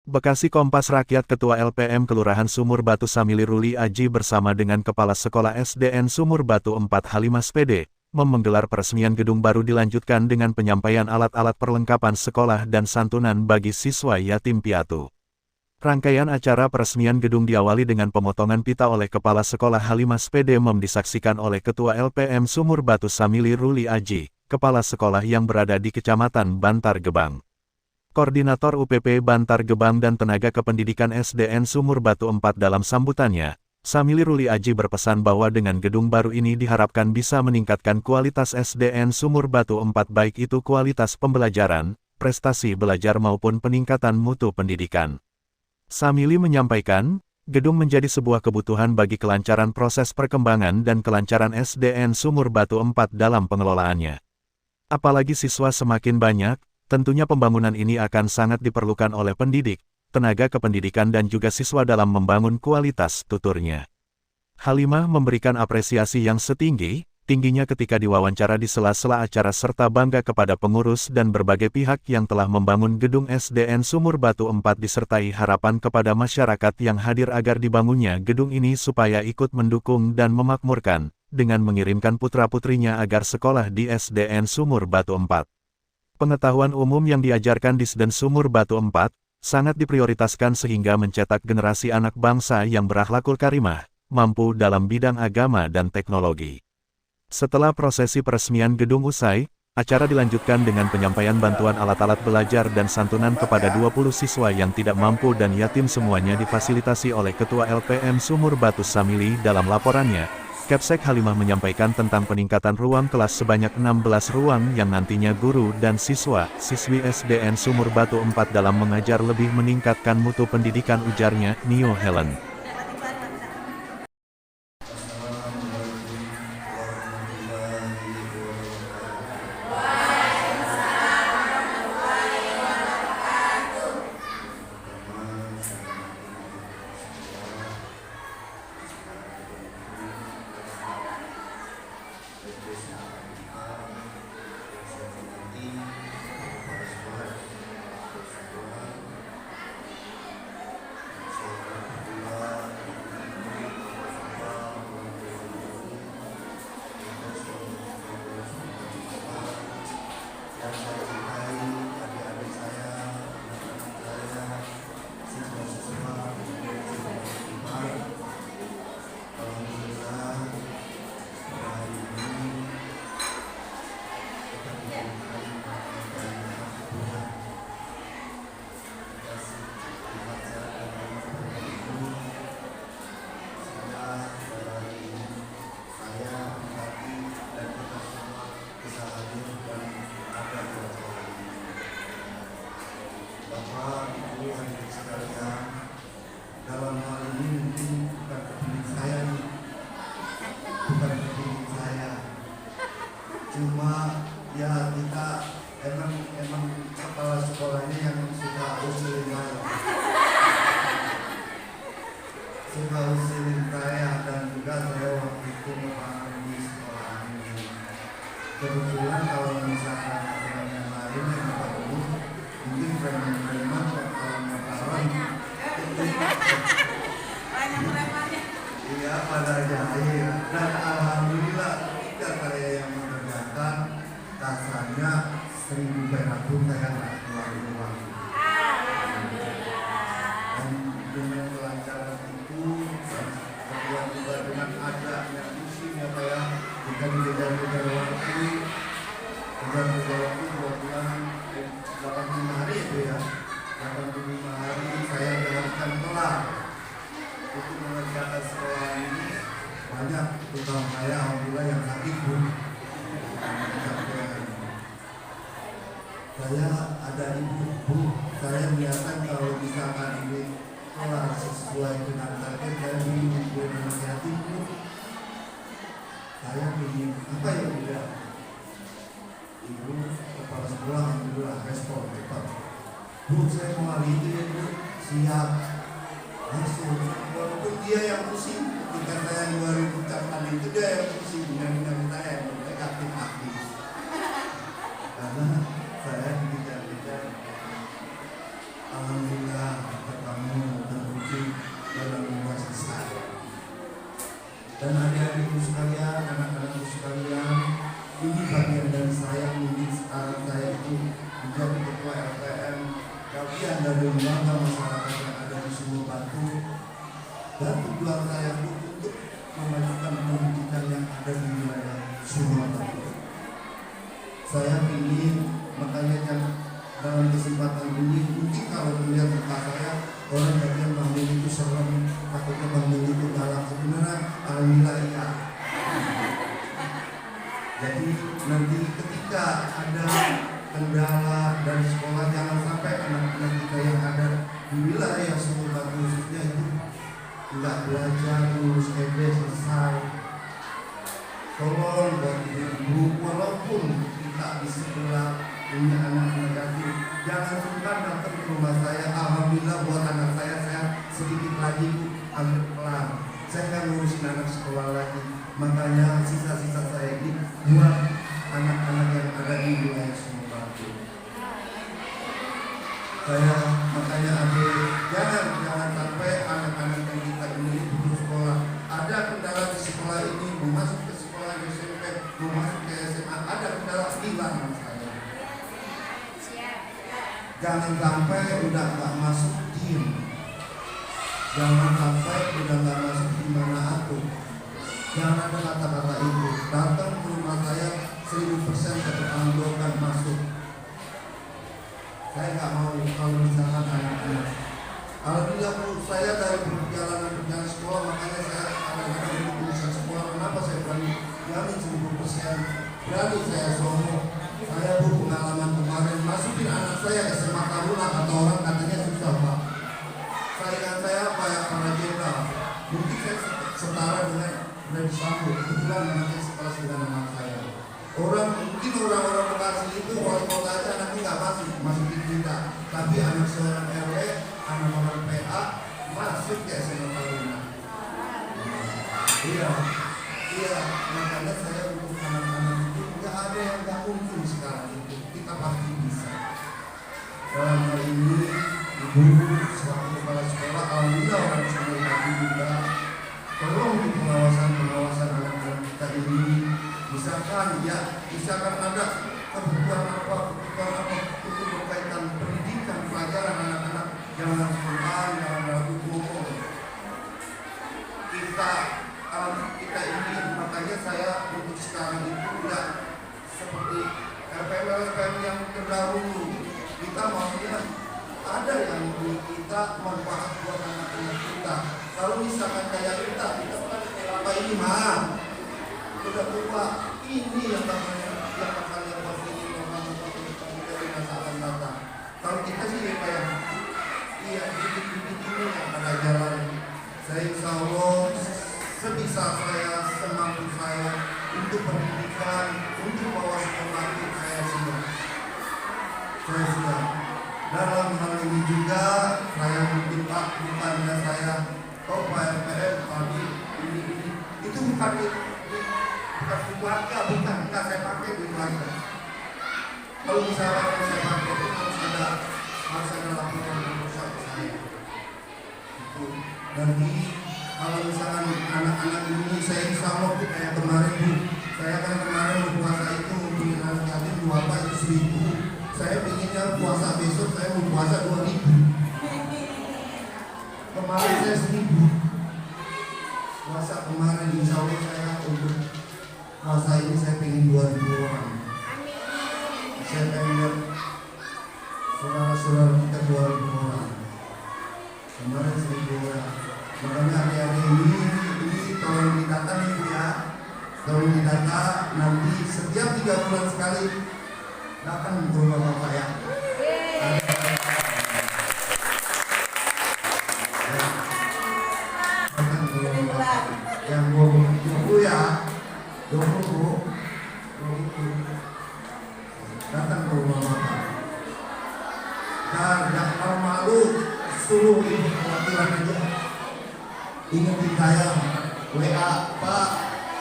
Bekasi Kompas Rakyat Ketua LPM Kelurahan Sumur Batu Samili Ruli Aji bersama dengan Kepala Sekolah SDN Sumur Batu 4 Halimas PD, menggelar peresmian gedung baru dilanjutkan dengan penyampaian alat-alat perlengkapan sekolah dan santunan bagi siswa yatim piatu. Rangkaian acara peresmian gedung diawali dengan pemotongan pita oleh Kepala Sekolah Halimas PD disaksikan oleh Ketua LPM Sumur Batu Samili Ruli Aji, Kepala Sekolah yang berada di Kecamatan Bantar Gebang. Koordinator UPP Bantar Gebang dan Tenaga Kependidikan SDN Sumur Batu 4 dalam sambutannya, Samili Ruli Aji berpesan bahwa dengan gedung baru ini diharapkan bisa meningkatkan kualitas SDN Sumur Batu 4 baik itu kualitas pembelajaran, prestasi belajar maupun peningkatan mutu pendidikan. Samili menyampaikan, gedung menjadi sebuah kebutuhan bagi kelancaran proses perkembangan dan kelancaran SDN Sumur Batu 4 dalam pengelolaannya. Apalagi siswa semakin banyak, tentunya pembangunan ini akan sangat diperlukan oleh pendidik, tenaga kependidikan dan juga siswa dalam membangun kualitas tuturnya. Halimah memberikan apresiasi yang setinggi-tingginya ketika diwawancara di sela-sela acara serta bangga kepada pengurus dan berbagai pihak yang telah membangun gedung SDN Sumur Batu 4 disertai harapan kepada masyarakat yang hadir agar dibangunnya gedung ini supaya ikut mendukung dan memakmurkan, dengan mengirimkan putra-putrinya agar sekolah di SDN Sumur Batu 4. Pengetahuan umum yang diajarkan di SDN Sumur Batu 4, sangat diprioritaskan sehingga mencetak generasi anak bangsa yang berakhlakul karimah, mampu dalam bidang agama dan teknologi. Setelah prosesi peresmian gedung usai, acara dilanjutkan dengan penyampaian bantuan alat-alat belajar dan santunan kepada 20 siswa yang tidak mampu dan yatim semuanya difasilitasi oleh Ketua LPM Sumur Batu Samili dalam laporannya. Kapsek Halimah menyampaikan tentang peningkatan ruang kelas sebanyak 16 ruang yang nantinya guru dan siswa-siswi SDN Sumur Batu 4 dalam mengajar lebih meningkatkan mutu pendidikan ujarnya, Nio Helen. Dalam hal ini mungkin bukan kepingin saya nih, bukan kepingin saya, cuma ya kita emang kepala sekolahnya yang suka usilin saya dan juga saya waktu itu memahami di sekolah ini. Kebetulan kalau misalkan ada yang lain yang baru, mungkin preman-preman kalau ngetahuan iya pada jahil dan alhamdulillah tidak saya yang mengerjakan kasarnya 1.000 perak pun saya tak keluar uang. Dan dengan kelancaran itu kedua juga dengan adanya musim ya Pak ya, jika dikejar-kejar waktu kejar-kejar waktu 2 bulan 85 hari itu ya, 85 hari saya jalankan kelar untuk mengerjakan sekolah ini. Banyak tukang saya alhamdulillah yang sakit pun saya ada ibu saya melihatkan kalau misalkan ini kelar sesuai dengan target saya ingin ibu anak yatim pun saya ingin apa ya tidak ibu kepala sekolah alhamdulillah respon cepat, Bu saya mau hari ini ya Bu, siap langsung, walaupun dia yang pusing ketika saya 2004 itu dia yang pusing dengan saya yang aktif karena saya dikejar-kejar alhamdulillah dan adik-adikku sekalian, anak-anakku sekalian, ini bagian dari saya. Mungkin sekarang saya itu menjadi ketua LPM, bagian dari lembaga masyarakat yang ada di Sumur Batu, dan tujuan saya itu untuk memajukan pendidikan yang ada di wilayah Sumur Batu. Saya ingin, makanya dalam kesempatan ini, mungkin kalau melihat muka saya, orang bagian Bang Mili itu serem, takutnya Bang Mili itu galak. Sebenarnya alhamdulillah ya. Jadi nanti ketika ada kendala dari sekolah, jangan sampai anak-anak kita yang ada di wilayah Sumur Batu khususnya itu nggak belajar, lulus SD selesai. Tolong buat ibu, walaupun kita di sebelah punya anak negatif, jangan sungkan datang ke rumah saya. Alhamdulillah buat anak saya sedikit lagi ambil pelan. Saya nggak ngurusin anak sekolah lagi. Makanya sisa-sisa saya ini buat anak-anak yang ada di wilayah Sumur Batu. Saya makanya jangan sampai anak-anak yang kita ini putus sekolah. Ada kendala di sekolah ini, mau masuk ke sekolah SMP, mau masuk ke SMA, ada kendala, hilang saya. Jangan sampai udah nggak masuk tim, jangan sampai udah nggak masuk di mana aku. Jangan ada kata-kata itu. Datang ke rumah saya 1000% ketertanggungan masuk. Saya nggak mau kalau misalkan anak-anak. Alhamdulillah Bu, saya dari perjalanan sekolah, makanya saya kadang-kadang untuk urusan sekolah. Kenapa saya berani jamin 1000%? Berani saya sombong. Saya Bu, pengalaman kemarin masukin anak saya SMA Taruna, kata orang katanya susah Pak. Saingan saya kayak para jenderal. Mungkin saya setara dengan Freddy Sambo. Kebetulan anaknya sekelas dengan anak saya. Mungkin orang-orang Bekasi itu wali kota aja anaknya nggak masukin kita. Tapi anak seorang RW, anak orang PA masuk ke SMA Taruna. Iya, makanya saya untuk anak-anak itu nggak ada yang nggak mungkin sekarang itu. Kita pasti bisa. Dalam hal ini, ibu selaku kepala sekolah, alhamdulillah orang Sumur Batu juga tolong di pengawasan anak-anak kita ini. Misalkan ada kebutuhan apa untuk berkaitan pendidikan pelajaran anak-anak, jangan spontan, jangan ragu bohong. Kita ingin, makanya saya untuk sekarang itu tidak seperti LPM yang terdahulu. Kita maunya ada yang kita manfaat buat anak-anak kita. Kalau misalkan kayak kita kan apa ini mah udah tua, ini yang bakal yang buat ini dari masa akan datang. Kalau kita sih kayak dikit-dikit ini yang ada jalan. Saya insya Allah sebisa saya, semampu saya untuk pendidikan, untuk bawa sekolah saya siap. Dalam hal ini juga saya mungkin Pak, bukannya saya Pak LPM tadi ini itu bukan keluarga, bukan saya pakai di keluarga. Kalau misalnya saya pakai itu harus ada laporan perusahaan saya. Itu nanti kalau misalkan anak-anak ini saya insya Allah kayak kemarin Bu, saya kan kemarin berpuasa itu punya anak yatim 2 Pak itu 1000. Saya pinginnya puasa besok saya mau puasa 2000. Kemarin saya 1000. Puasa kemarin insya Allah saya untuk puasa ini saya pengen 2000 orang. Saya pengen saudara-saudara kita 2000 orang. Kemarin 1000 orang. Makanya hari-hari ini tolong didata nih ya. Tolong didata nanti setiap 3 bulan sekali datang ke rumah Bapak ya. Datang ke rumah Bapak. Yang 20 ya, 20 datang ke rumah Bapak. Dan jangan malu, suruh ibu perwakilan aja. Ingetin saya, WA Pak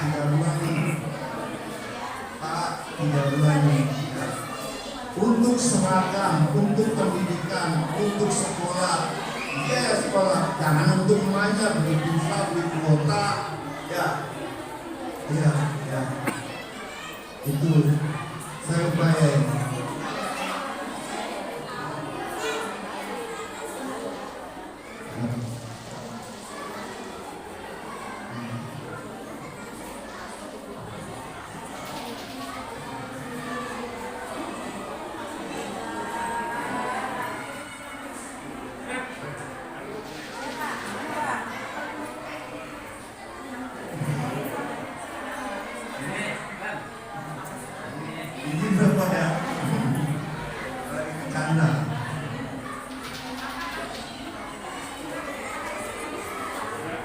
3 bulan nih, Pak 3 bulan nih. Untuk seragam, untuk pendidikan, untuk sekolah, sekolah. Jangan untuk remaja, beli pulsa, beli kuota, ya. Iya, ya. Itu saya upayain. Ini berapa ya? Lagi bercanda.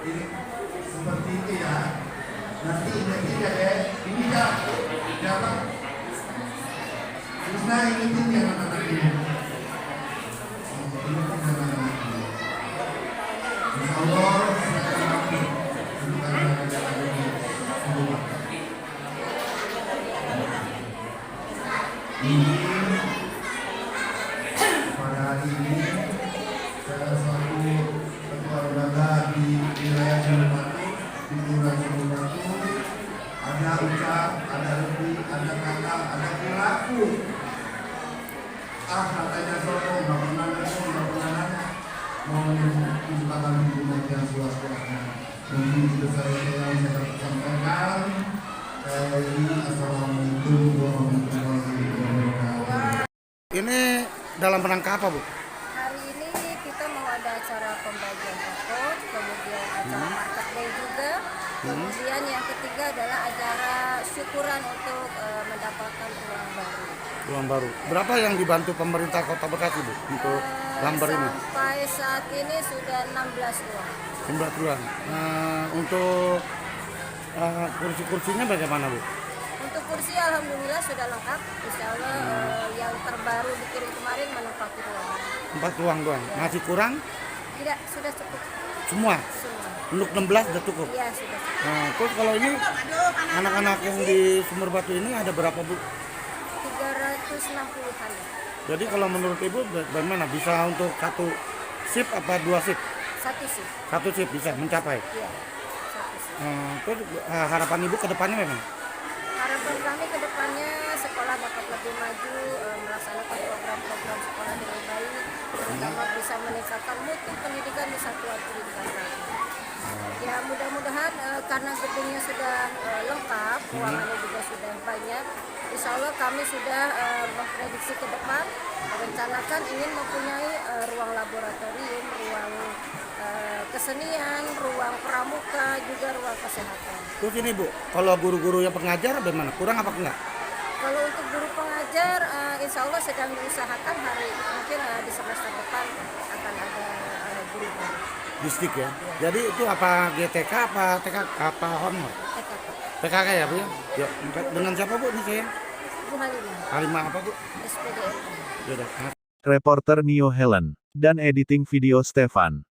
Ini seperti itu ya. Nanti ingetin ya deh. Ini ya, jangan. Krishna ingetin ya anak-anak ini. Ingetin anak-anak ini. Insya Allah saya akan mampu. Ini karena ada ini semua. Pada hari ini saya selaku ketua lembaga di wilayah Sumur Batu, di Kelurahan Sumur Batu, ada ucap, ada lebih, ada kata, ada perilaku. Katanya sombong, nggak pernah ngomong, nggak pernah nanya, mau menciptakan hubungan yang seluas-luasnya. Mungkin itu saya yang saya dapat sampaikan. Assalamualaikum warahmatullahi wabarakatuh. Ini dalam rangka apa, Bu? Hari ini kita mau ada acara pembagian toko, kemudian acara market day juga. Kemudian yang ketiga adalah acara syukuran untuk mendapatkan uang baru. Uang baru. Berapa yang dibantu pemerintah Kota Bekasi, Bu, untuk lamber ini? Sampai saat ini sudah 16 uang. 16 bulan. Untuk kursi-kursinya bagaimana, Bu? Untuk kursi alhamdulillah sudah lengkap. Insya Allah yang terbaru dikirim kemarin menempati ruangan. 4 ruang doang. Masih kurang? Tidak, sudah cukup Semua. semua. Untuk 16 sudah cukup. Iya, sudah cukup. Nah, terus kalau ini anak-anak yang di Sumur Batu ini ada berapa, Bu? 360-an. Jadi kalau menurut Ibu bagaimana? Bisa untuk satu shift apa 2 shift? Satu sih. Satu shift bisa mencapai. Iya, satu sih. Terus harapan Ibu ke depannya memang? Harapan kami ke depannya sekolah dapat lebih maju, melaksanakan program-program sekolah dengan baik, terutama bisa meningkatkan mutu pendidikan di satuan pendidikan kami. Ya mudah-mudahan karena gedungnya sudah lengkap, ruangannya juga sudah banyak, insya Allah kami sudah memprediksi ke depan, merencanakan ingin mempunyai ruang laboratorium, ruang kesenian, ruang pramuka, juga ruang kesehatan. Terus ini, Bu, kalau guru-guru yang pengajar bagaimana? Kurang apa enggak? Kalau untuk guru pengajar, insya Allah sedang diusahakan hari mungkin di semester depan akan ada guru baru. Distrik ya. Jadi itu apa GTK apa TK apa honor? TKP. PKK ya, Bu ya? Ya, dengan siapa, Bu, nih saya? Bu Halimah, Halimah apa, Bu? SPDN. Ya udah. Reporter Nio Helen, dan editing video Stefan.